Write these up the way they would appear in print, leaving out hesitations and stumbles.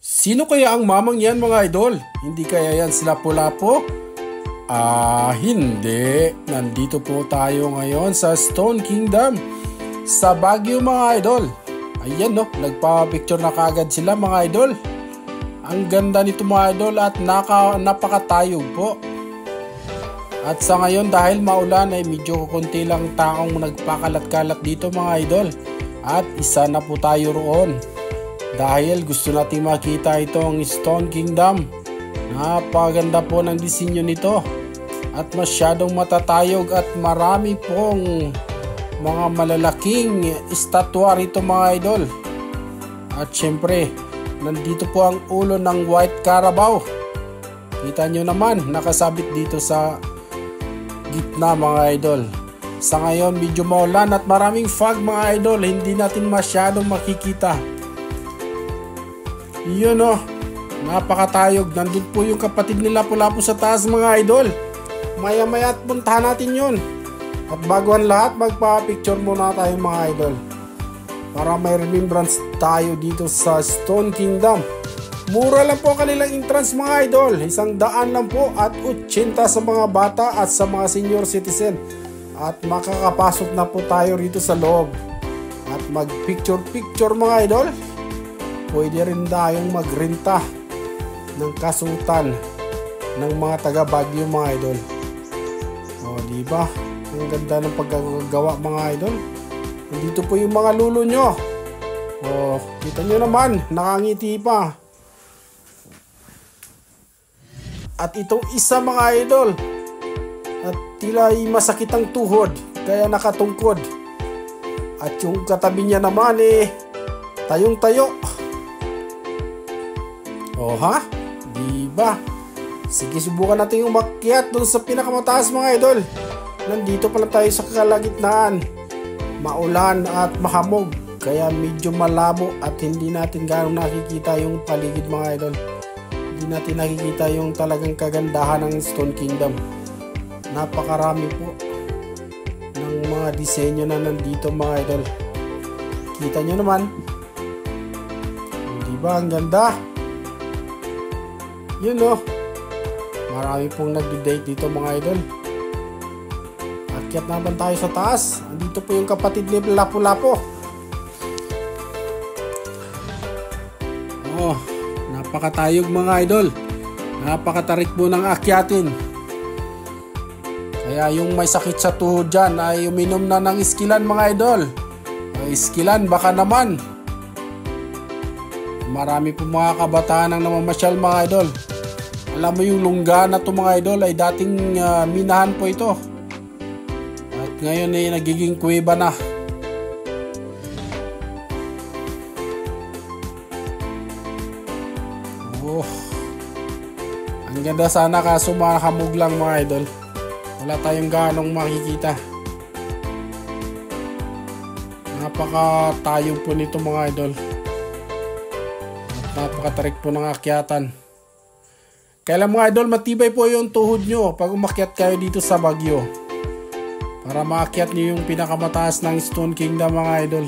Sino kaya ang mamang yan mga idol? Hindi kaya yan sila Lapu-Lapu? Hindi. Nandito po tayo ngayon sa Stone Kingdom sa Baguio mga idol. Ayan no, nagpa-picture na kagad sila mga idol. Ang ganda nito mga idol at napakatayog po. At sa ngayon dahil maulan ay medyo konti lang taong nagpakalat-kalat dito mga idol. At isa na po tayo roon. Dahil gusto nating makita itong Stone Kingdom. Napaganda po ng disenyo nito. At masyadong matatayog at marami pong mga malalaking estatwa rito mga idol. At syempre, nandito po ang ulo ng White Carabao. Kita nyo naman, nakasabit dito sa gitna mga idol. Sa ngayon, medyo maulan at maraming fog mga idol. Hindi natin masyadong makikita. Yun o, napakatayog. Nandun po yung kapatid ni Lapu-Lapu sa taas mga idol. Maya maya at puntahan natin yun. At bago ang lahat, magpa-picture muna tayo mga idol. Para may remembrance tayo dito sa Stone Kingdom. Mura lang po kanilang entrance mga idol. 100 lang po at 80 sa mga bata at sa mga senior citizen. At makakapasok na po tayo rito sa loob. At mag-picture mga idol. Pwede rin tayong magrenta ng kasutan ng mga taga Baguio mga idol. O diba? Ang ganda ng pagkagawa mga idol. Nandito po yung mga lulo nyo. O kita nyo naman, nakangiti pa. At itong isa mga idol, at tila ay masakit ang tuhod, kaya nakatungkod. At yung katabi niya naman tayong tayo. O ha? Diba? Sige, subukan natin yung umakyat doon sa pinakamataas mga idol. Nandito pala tayo sa kalagitnaan. Maulan at mahamog. Kaya medyo malabo at hindi natin gano'ng nakikita yung paligid mga idol. Hindi natin nakikita yung talagang kagandahan ng Stone Kingdom. Napakarami po ng mga disenyo na nandito mga idol. Kita nyo naman. Diba ang ganda? Yun o. Marami pong nag-date dito mga idol. Akyat naman tayo sa taas. Andito po yung kapatid ni Lapu-Lapu. Oh, napakatayog mga idol. Napakatarik po ng akyatin. Kaya yung may sakit sa tuhod dyan ay uminom na ng iskilan mga idol. Iskilan baka naman. Marami po mga kabataan ang namamasyal mga idol. Alam mo yung lungga na to mga idol ay dating minahan po ito. At ngayon ay nagiging kuweba na. Oh, ang ganda sana kaso mahamog lang mga idol. Wala tayong ganong makikita. Napakatayog po nito mga idol. At napakatarik po ng akyatan. Kaya mga idol, matibay po yung tuhod nyo pag umakyat kayo dito sa Baguio. Para maakyat nyo yung pinakamataas ng Stone Kingdom mga idol.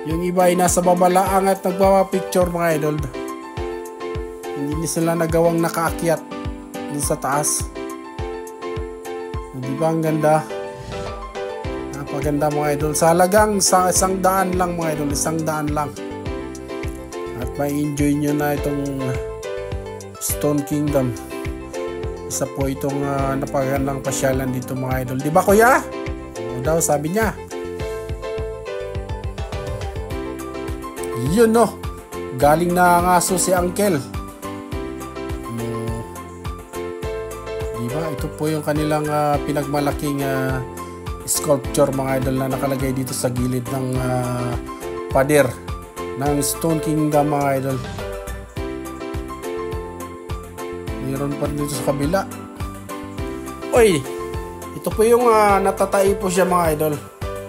Yung iba ay nasa babalaang at nagpapapicture mga idol. Hindi sila nagawang nakaakyat dun sa taas. Di ba ang ganda? Napaganda mga idol. Sa halagang 100 lang mga idol. 100 lang. At may enjoy nyo na itong Stone Kingdom. Isa po itong napagandang pasyalan dito mga idol. Di ba kuya? O daw sabi niya. Yun no. Galing na ang aso si Uncle. Di ba? Ito po yung kanilang pinagmalaking sculpture mga idol na nakalagay dito sa gilid ng pader ng Stone Kingdom mga idol. Meron pa dito sa kabila. Oy, ito po yung natatai po siya mga idol.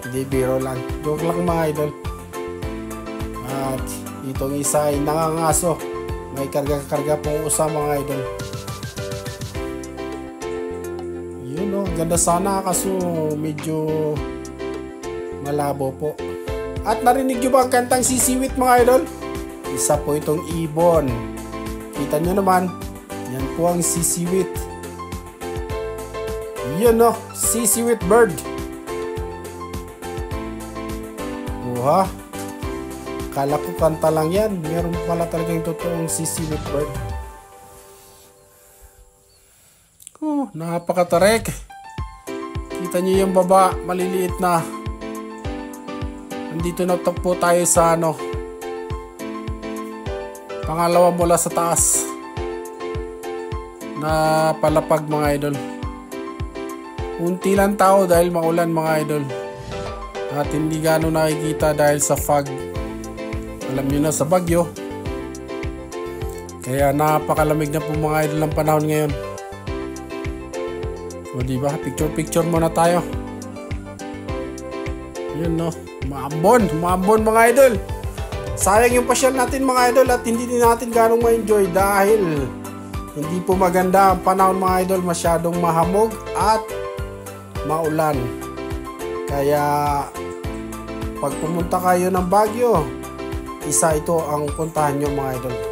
Hindi biro lang. Joke lang mga idol. At itong isa ay nangangaso. May karga-karga pong usa mga idol. Yun o, ganda sana kaso medyo malabo po. At narinig nyo ba ang kantang Sisiwit mga idol? Isa po itong ibon. Kita nyo naman, yan po ang sisiwit. Yan o, sisiwit bird. Oha, kala ko kanta lang yan. Meron pala talagang totoong sisiwit bird. Napakatarek. Kita nyo yung baba, maliliit na. Nandito na po tayo sa pangalawa mula sa taas na palapag mga idol. Unti lang tao dahil maulan mga idol. At hindi gano'n nakikita dahil sa fog. Alam nyo na, sa bagyo. Kaya napakalamig na po mga idol ang panahon ngayon. O diba, picture muna tayo. Yun no, maambon mga idol. Sayang yung pasyal natin mga idol at hindi din natin ganong ma-enjoy dahil hindi po maganda ang panahon mga idol. Masyadong mahamog at maulan. Kaya pag pumunta kayo ng Baguio, isa ito ang puntahan nyo mga idol.